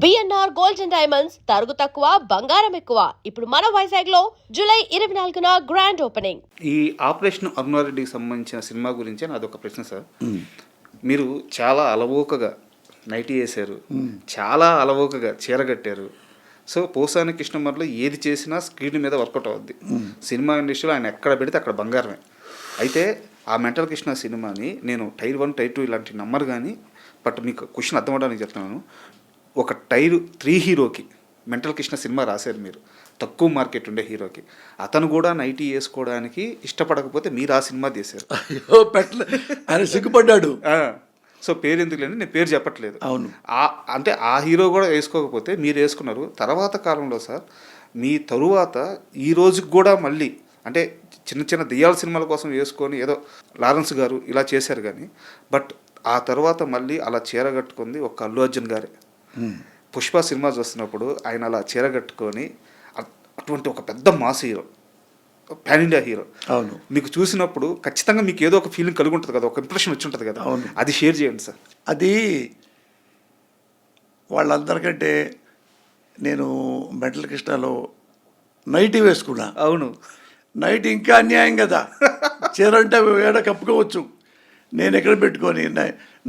BNR gold and diamonds తరుగు తక్కువ బంగారం ఎక్కువ. ఇప్పుడు మన వైజాగ్ లో జూలై 24న గ్రాండ్ ఓపెనింగ్. ఈ ఆపరేషన్ అరుణారెడ్డికి సంబంధించిన సినిమా గురించి నాదొక ప్రశ్న సార్. మీరు చాలా అలవోకగా నైటీ వేశారు, చాలా అలవోకగా చీర కట్టారు. సో పోసాని కృష్ణమర్లో ఏది చేసినా స్క్రీన్ మీద వర్కౌట్ అవుద్ది. సినిమా ఇండస్ట్రీలో ఆయన ఎక్కడ పెడితే అక్కడ బంగారమే. అయితే ఆ మెంటల్ కృష్ణ సినిమాని నేను టైర్ 1 టైర్ 2 ఇలాంటివి నమ్మరు, కానీ బట్ మీకు క్వశ్చన్ అర్థం అవడానికి చెప్తున్నాను. ఒక టైర్ 3 హీరోకి మెంటల్ కృష్ణ సినిమా రాశారు మీరు, తక్కువ మార్కెట్ ఉండే హీరోకి. అతను కూడా నైటీ వేసుకోవడానికి ఇష్టపడకపోతే మీరు ఆ సినిమా తీశారు. అయ్యో పెట్టలే, ఆయన సిగ్గుపడ్డాడు. సో పేరు ఎందుకు లేని నేను పేరు చెప్పట్లేదు. అవును, అంటే ఆ హీరో కూడా వేసుకోకపోతే మీరు వేసుకున్నారు. తర్వాత కాలంలో సార్ మీ తరువాత ఈ రోజుకి కూడా మళ్ళీ అంటే చిన్న చిన్న దెయ్యాల సినిమాల కోసం వేసుకొని ఏదో లారెన్స్ గారు ఇలా చేశారు, కానీ బట్ ఆ తర్వాత మళ్ళీ అలా చీర కట్టుకుంది ఒక అల్లు అర్జున్ గారే. పుష్ప సినిమా చూస్తున్నప్పుడు ఆయన అలా చీర కట్టుకొని అటువంటి ఒక పెద్ద mass hero, pan India hero. అవును, మీకు చూసినప్పుడు ఖచ్చితంగా మీకు ఏదో ఒక ఫీలింగ్ కలిగి ఉంటుంది కదా, ఒక ఇంప్రెషన్ వచ్చి ఉంటుంది కదా. అవును, అది షేర్ చేయండి సార్. అది వాళ్ళందరికంటే నేను మెంటల్ కృష్ణలో నైటీ వేసుకున్నా. అవును, నైట్ ఇంకా అన్యాయం కదా, చీర అంటే ఏడ కప్పుకోవచ్చు. నేను ఎక్కడ పెట్టుకొని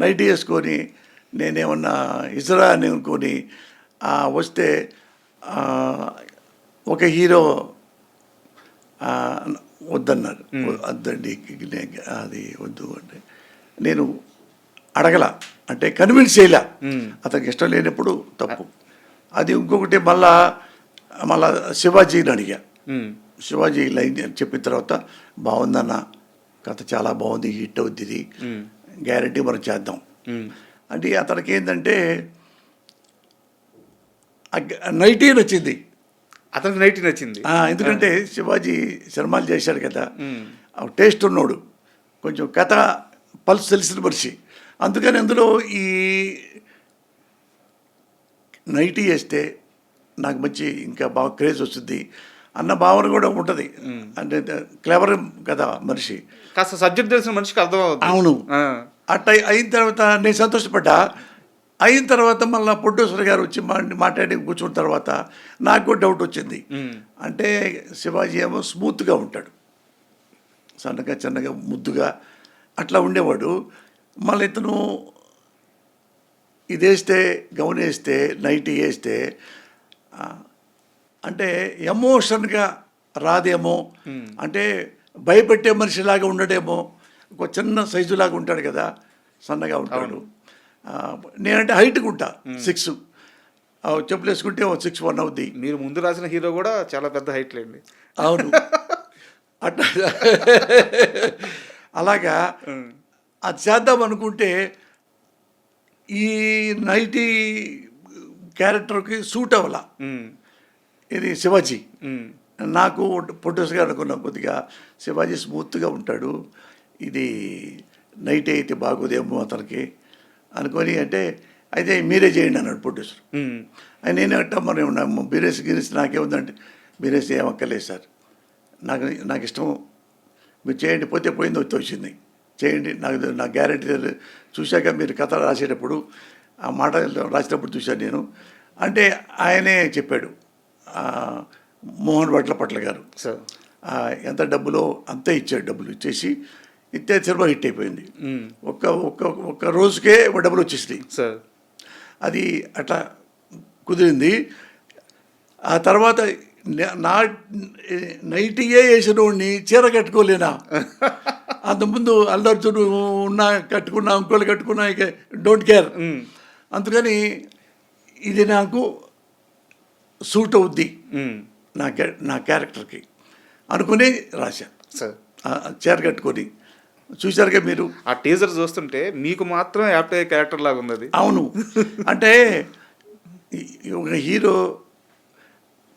నైటీ వేసుకొని నేనేమన్నా ఇసరా అని అనుకొని వస్తే ఒక హీరో వద్దన్నారు. వద్దండి, అది వద్దు అంటే నేను అడగల, అంటే కన్విన్స్ చేయలే. అతనికి ఇష్టం లేనప్పుడు తప్పు. అది ఇంకొకటి మళ్ళా శివాజీని అడిగా. శివాజీ లైన్ చెప్పిన తర్వాత బాగుందన్న, కథ చాలా బాగుంది, హిట్ అవుద్ది, ఇది గ్యారంటీ మనం చేద్దాం అంటే అతనికి ఏంటంటే నైటీ నచ్చింది. అతనికి నైటీ నచ్చింది. ఎందుకంటే శివాజీ సినిమాలు చేశాడు కదా, టేస్ట్ ఉన్నాడు, కొంచెం కథ పల్స్ తెలిసిన మనిషి. అందుకని అందులో ఈ నైటీ వేస్తే నాకు మంచి ఇంకా బాగా క్రేజ్ వస్తుంది అన్న భావన కూడా ఉంటుంది. అంటే క్లెవర్ కదా మనిషి, కాస్త సబ్జెక్ట్ తెలిసిన మనిషికి అర్థం అవుతుంది. అవును, అట్లా అయిన తర్వాత నేను సంతోషపడ్డా. అయిన తర్వాత మళ్ళీ ప్రొడ్యూసర్ గారు వచ్చి మాట్లాడి కూర్చున్న తర్వాత నాకు కూడా డౌట్ వచ్చింది. అంటే శివాజీ ఏమో స్మూత్గా ఉంటాడు, సన్నగా చిన్నగా ముద్దుగా అట్లా ఉండేవాడు. మళ్ళీ ఇతను ఇది వేస్తే, గౌన్ వేస్తే, నైటీ వేస్తే అంటే ఎమోషన్గా రాదేమో, అంటే భయపెట్టే మనిషిలాగా ఉండడేమో. ఒక చిన్న సైజులాగా ఉంటాడు కదా, సన్నగా ఉంటాడు. నేనంటే హైట్గా ఉంటా, 6, చెప్పులు వేసుకుంటే 6'1" అవుద్ది. మీరు ముందు రాసిన హీరో కూడా చాలా పెద్ద హైట్ లేండి. అవును, అట్లా అలాగా అది చేద్దాం అనుకుంటే ఈ నైటీ క్యారెక్టర్కి సూట్ అవ్వాల. ఇది శివాజీ. నాకు ప్రొడ్యూసర్గా అనుకున్నాం, కొద్దిగా శివాజీ స్మూత్గా ఉంటాడు, ఇది నైట్ అయితే బాగోదేమో అతనికి అనుకొని, అంటే అయితే మీరే చేయండి అన్నాడు ప్రొడ్యూసర్. నేనేట మరి బీరేసి గిరేసి నాకేముందంటే, బీరేసి ఏమక్కర్లేదు సార్, నాకు ఇష్టం, మీరు చేయండి, పోతే పోయింది వచ్చింది, చేయండి, నాకు గ్యారెంటీ చూశాక మీరు కథ రాసేటప్పుడు ఆ మాట రాసేటప్పుడు చూశాను నేను అంటే. ఆయనే చెప్పాడు, మోహన్ వడ్లపట్ల గారు, ఎంత డబ్బులో అంతే ఇచ్చాడు. డబ్బులు ఇచ్చేసి సినిమా హిట్ అయిపోయింది. ఒక్క రోజుకే డబ్బులు వచ్చేసినాయి. అది అట్లా కుదిరింది. ఆ తర్వాత నా నైటీయే వేసిన వాడిని చీర కట్టుకోలేనా? అంతకుముందు అల్లు అర్జున్ కట్టుకున్నా, ఇంకోళ్ళు కట్టుకున్నా, ఇక డోంట్ కేర్. అందుకని ఇది నాకు సూట్ అవుద్ది నా క్యారెక్టర్కి అనుకుని రాశా చీర కట్టుకొని. చూశారుగా మీరు ఆ టీజర్ చూస్తుంటే మీకు మాత్రం యాప్ట్ అయ్యే క్యారెక్టర్ లాగా ఉంది అది. అవును, అంటే ఒక హీరో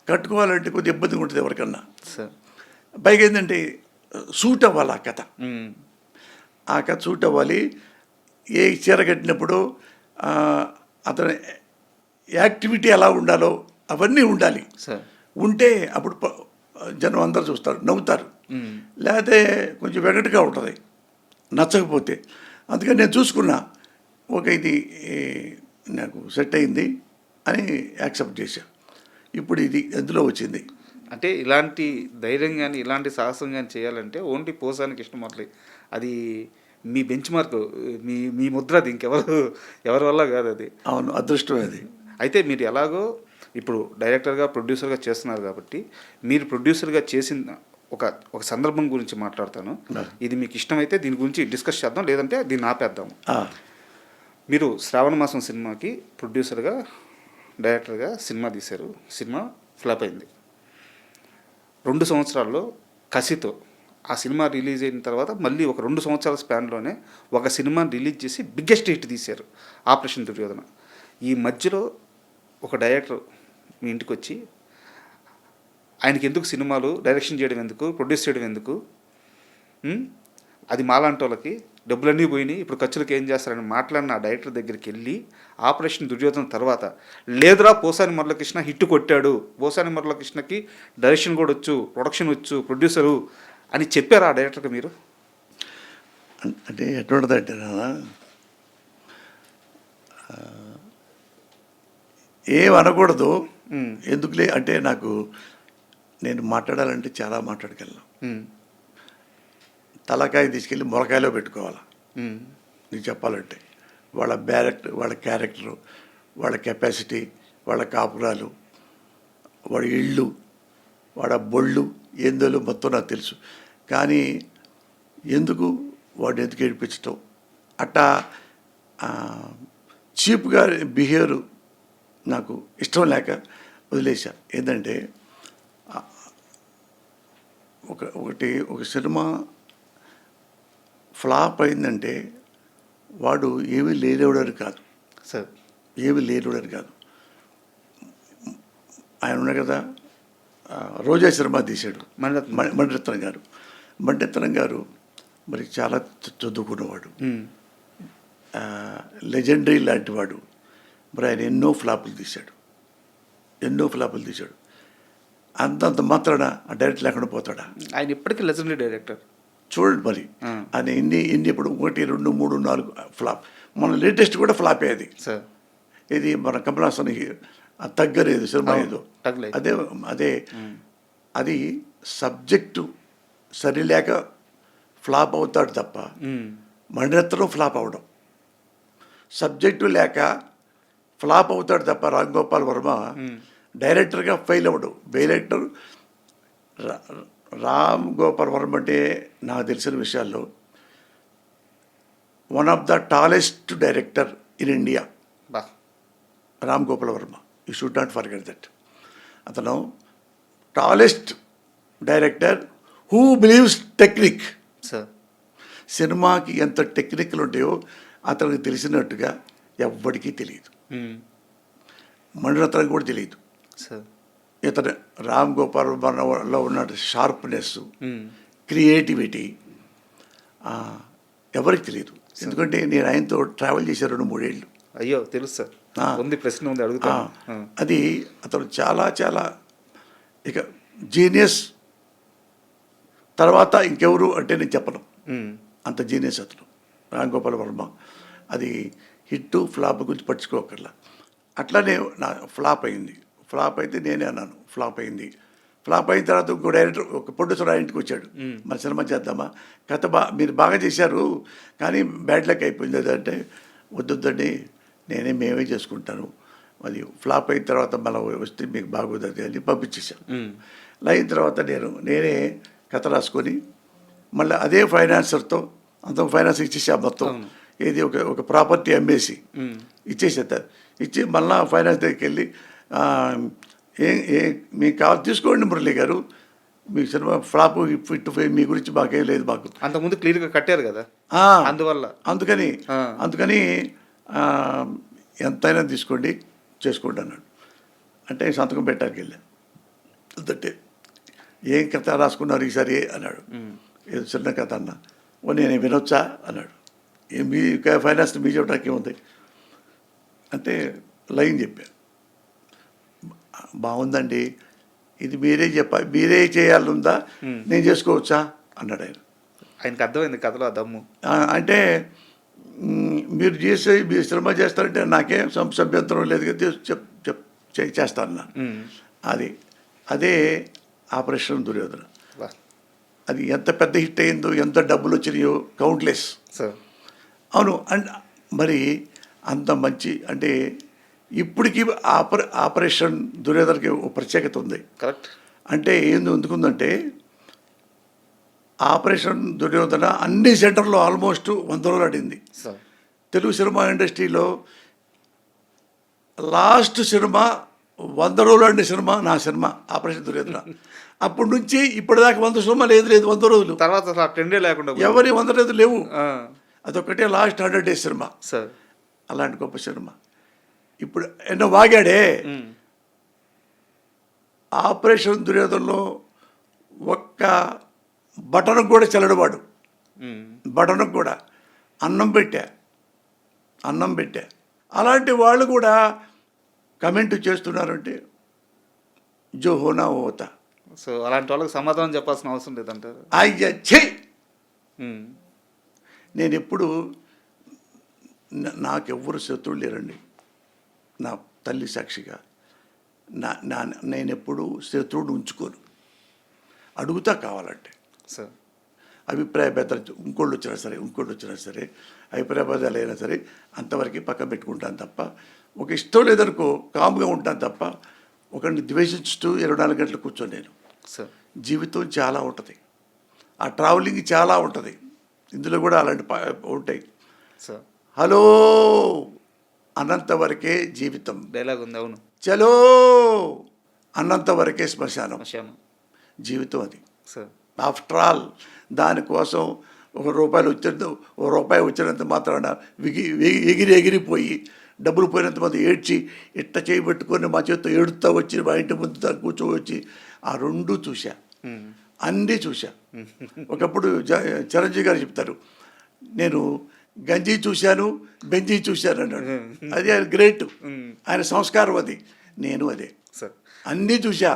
కట్టుకోవాలంటే కొద్దిగా ఇబ్బందిగా ఉంటుంది ఎవరికన్నా. పైగా ఏంటంటే సూట్ అవ్వాలి ఆ కథ, ఆ కథ సూట్ అవ్వాలి. ఏ చీర కట్టినప్పుడు అతని యాక్టివిటీ ఎలా ఉండాలో అవన్నీ ఉండాలి. ఉంటే అప్పుడు జనం అందరు చూస్తారు, నవ్వుతారు. లేకపోతే కొంచెం వెగటుగా ఉంటుంది నచ్చకపోతే. అందుకని నేను చూసుకున్నా, ఓకే ఇది నాకు సెట్ అయింది, అని యాక్సెప్ట్ చేశాను. ఇప్పుడు ఇది ఎందులో వచ్చింది. అంటే ఇలాంటి ధైర్యం కానీ ఇలాంటి సాహసం కానీ చేయాలంటే ఓన్లీ పోసాని కృష్ణమురళి అది మీ బెంచ్ మార్క్, మీ ముద్ర, అది ఎవరి వల్ల కాదు అది. అవును, అదృష్టం అది. అయితే మీరు ఎలాగో ఇప్పుడు డైరెక్టర్గా ప్రొడ్యూసర్గా చేస్తున్నారు కాబట్టి మీరు ప్రొడ్యూసర్గా చేసిన ఒక సందర్భం గురించి మాట్లాడతాను. ఇది మీకు ఇష్టమైతే దీని గురించి డిస్కస్ చేద్దాం, లేదంటే దీన్ని ఆపేద్దాము. మీరు శ్రావణ మాసం సినిమాకి ప్రొడ్యూసర్గా డైరెక్టర్గా సినిమా తీశారు. సినిమా ఫ్లాప్ అయింది. 2 సంవత్సరాల్లో కసితో ఆ సినిమా రిలీజ్ అయిన తర్వాత మళ్ళీ ఒక 2 సంవత్సరాల స్పాన్లోనే ఒక సినిమాని రిలీజ్ చేసి బిగ్గెస్ట్ హిట్ తీశారు, ఆపరేషన్ దుర్యోధన. ఈ మధ్యలో ఒక డైరెక్టర్ మీ ఇంటికి వచ్చి ఆయనకి ఎందుకు సినిమాలు డైరెక్షన్ చేయడం ఎందుకు, ప్రొడ్యూస్ చేయడం ఎందుకు, అది మాలాంటి వాళ్ళకి డబ్బులన్నీ పోయినాయి, ఇప్పుడు ఖర్చులకు ఏం చేస్తారని మాట్లాడిన ఆ డైరెక్టర్ దగ్గరికి వెళ్ళి ఆపరేషన్ దుర్యోధన తర్వాత లేదురా పోసాని మురళకృష్ణ హిట్ కొట్టాడు, పోసాని మురళకృష్ణకి డైరెక్షన్ కూడా వచ్చు, ప్రొడక్షన్ వచ్చు, ప్రొడ్యూసరు అని చెప్పారు ఆ డైరెక్టర్కి మీరు? అంటే ఎటువంటిదంటే ఏం అనకూడదు, ఎందుకులే అంటే నేను మాట్లాడాలంటే చాలా మాట్లాడగలను. తలకాయ తీసుకెళ్ళి మొలకాయలో పెట్టుకోవాలి. నీకు చెప్పాలంటే వాళ్ళ క్యారెక్టరు, వాళ్ళ కెపాసిటీ, వాళ్ళ కాపురాలు, వాడి ఇళ్ళు, వాడ బొళ్ళు ఏందో మొత్తం నాకు తెలుసు. కానీ ఎందుకు ఏడిపించటం అట్టా చీప్గా బిహేవియర్ నాకు ఇష్టం లేక వదిలేశా. ఏంటంటే ఒక సినిమా ఫ్లాప్ అయిందంటే వాడు ఏమీ లేనివాడని కాదు సార్, ఏమీ లేనివాడని కాదు. ఆయన ఉన్నారు కదా, రోజా సినిమా తీశాడు మణిరత్నం గారు మరి చాలా చదువుకున్నవాడు, లెజెండరీ లాంటి వాడు. మరి ఆయన ఎన్నో ఫ్లాపులు తీశాడు. అంతంత మాత్రాన ఆ డైరెక్ట్ లేకుండా పోతాడా? ఆయన ఇప్పటికీ లెజెండరీ డైరెక్టర్. చూడండి మరి ఆయన ఎన్ని ఇప్పుడు 1, 2, 3, 4 ఫ్లాప్. మన లేటెస్ట్ కూడా ఫ్లాప్ అయ్యేది సార్. ఇది మన కమల్ హాసన్ తగ్గలేదు సినిమా ఏదో, అదే అది సబ్జెక్టు సరిలేక ఫ్లాప్ అవుతాడు తప్ప మణిరత్నం ఫ్లాప్ అవడం, సబ్జెక్టు లేక ఫ్లాప్ అవుతాడు తప్ప రామ్ గోపాల్ వర్మ డైరెక్టర్గా ఫెయిల్ అవ్వడు. డైరెక్టర్ రామ్ గోపాల్ వర్మ అంటే నాకు తెలిసిన విషయాల్లో one of the tallest director in India Ram Gopal Varma. You should not forget that. అతను tallest director who believes technique. Sir, సినిమాకి ఎంత టెక్నిక్లు ఉంటాయో అతనికి తెలిసినట్టుగా ఎవ్వడికి తెలియదు, మణిరత్నం కూడా తెలియదు. సార్, ఇతను రామ్ గోపాల్ వర్మలో ఉన్న షార్ప్నెస్, క్రియేటివిటీ ఎవరికి తెలియదు. ఎందుకంటే నేను ఆయనతో ట్రావెల్ చేశాను 2-3 ఏళ్ళు. అయ్యో తెలుసు సార్, ఉంది ప్రశ్న ఉంది అడుగుతా. అది అతను చాలా చాలా ఇక జీనియస్. తర్వాత ఇంకెవరు అంటే నేను చెప్పను, అంత జీనియస్ అతను రామ్ గోపాల్ వర్మ. అది హిట్ ఫ్లాప్ గురించి పట్టించుకోకర్లా. అట్లానే నా ఫ్లాప్ అయితే నేనే అన్నాను ఫ్లాప్ అయింది. ఫ్లాప్ అయిన తర్వాత ఇంకో డైరెక్టర్, ఒక ప్రొడ్యూసర్ ఆ ఇంటికి వచ్చాడు, మన సినిమా చేద్దామా, కథ మీరు బాగా చేశారు కానీ బ్యాడ్ లక్ అయిపోయింది అది అంటే, వద్దండి మేమే చేసుకుంటాను, అది ఫ్లాప్ అయిన తర్వాత మళ్ళీ వస్తే మీకు బాగోదు అని పంపించేశాను. అయిన తర్వాత నేనే కథ రాసుకొని మళ్ళీ అదే ఫైనాన్సర్తో అంత ఫైనాన్స్ ఇచ్చేసా మొత్తం. ఏది ఒక ప్రాపర్టీ అమ్మేసి ఇచ్చేసేస్తారు. ఇచ్చి మళ్ళీ ఫైనాన్స్ దగ్గరికి వెళ్ళి మీకు కావాలి తీసుకోండి మురళి గారు, మీ సినిమా ఫ్లాప్ ఫిట్ మీ గురించి మాకేం లేదు, మాకు అంతకుముందు క్లియర్గా కట్టారు కదా, అందుకని ఎంతైనా తీసుకోండి చేసుకోండి అన్నాడు. అంటే సంతకం పెట్టడానికి వెళ్ళాను. అంటే ఏం కథ రాసుకున్నారు ఈసారి అన్నాడు. ఏదో చిన్న కథ అన్నా. నేను వినొచ్చా అన్నాడు. మీ ఫైనాన్స్ మీ చెప్పడానికి ఏముంది అంటే లైన్ చెప్పాను. బాగుందండి, ఇది మీరే చేయాలందా, నేను చేసుకోవచ్చా అన్నాడు ఆయన. ఆయనకు అర్థమైంది కథలో ఆ దమ్ము. అంటే మీరు సినిమా చేస్తారంటే నాకేం అభ్యంతరం లేదు కదా చెప్తాను చేస్తాను అది అదే ఆపరేషన్ దుర్యోధన. వా. అది ఎంత పెద్ద హిట్ అయిందో, ఎంత డబ్బులు వచ్చినాయో కౌంట్లెస్. సార్ అవును. అండ్ మరి అంత మంచి అంటే ఇప్పటికీ ఆపరేషన్ దుర్యోధనకి ఒక ప్రత్యేకత ఉంది. కరెక్ట్. అంటే ఎందుకుందంటే ఆపరేషన్ దుర్యోధన అన్ని సెంటర్లో ఆల్మోస్ట్ 100 రోజులు ఆడింది. సార్ తెలుగు సినిమా ఇండస్ట్రీలో లాస్ట్ సినిమా 100 రోజులు ఆడిన సినిమా నా సినిమా ఆపరేషన్ దుర్యోధన. అప్పటి నుంచి ఇప్పటిదాకా 100 సినిమా లేదు 100 రోజులు. తర్వాత అసలు ఆ ట్రెండే లేకుండా పోయింది. ఎవరి 100 రోజులు లేవు. ఆ, అదొక్కటే లాస్ట్ 100 డేస్ సినిమా. సార్ అలాంటి గొప్ప సినిమా. ఇప్పుడు ఎన్నో వాగాడే. ఆపరేషన్ దుర్యోధనలో ఒక్క బటన్ కూడా చెల్లడవాడు. బటన్ కూడా అన్నం పెట్టా. అలాంటి వాళ్ళు కూడా కమెంట్ చేస్తున్నారంటే జో హోనా హోతా. సో అలాంటి వాళ్ళకి సమాధానం చెప్పాల్సిన అవసరం లేదంటారు. అయ్య ఛీ. ఉమ్, నేను ఎప్పుడు నాకెవ్వరు శత్రువులు లేరండి. నా తల్లి సాక్షిగా నేను ఎప్పుడు శత్రువుని ఉంచుకోను. అడుగుతా కావాలంటే సార్ అభిప్రాయ భేదాలు ఇంకోళ్ళు వచ్చినా సరే అభిప్రాయ భేదాలు అయినా సరే అంతవరకు పక్కన పెట్టుకుంటాను తప్ప, ఒక ఇష్టం లేదనుకో కామ్గా ఉంటాను తప్ప ఒకరిని ద్వేషిస్తూ 24 గంటలు కూర్చొని నేను. సార్ జీవితం చాలా ఉంటుంది, ఆ ట్రావెలింగ్ చాలా ఉంటుంది. ఇందులో కూడా అలాంటి ఉంటాయి. సార్ హలో అన్నంత వరకే జీవితం, డైలాగ్ ఉంది. అవును. చలో అన్నంత వరకే శ్మశానం. విషయం. జీవితం అది. సార్ ఆఫ్టర్ ఆల్ దానికోసం రూపాయి వచ్చినంత మాత్రాన ఎగిరిపోయి డబ్బులు పోయినంత మంది ఏడ్చి ఇట్ట చేయబెట్టుకొని మా చేతితో ఏడుస్తూ వచ్చి మా ఇంటి ముందు కూర్చోవచ్చి ఆ రెండూ చూశా, అన్నీ చూశా. ఒకప్పుడు చిరంజీవి గారు చెప్తారు, నేను గంజి చూశాను, బెంజి చూశాను అన్నాడు. అది ఆయన గ్రేట్, ఆయన సంస్కారం అది. నేను అదే సార్ అన్నీ చూశా.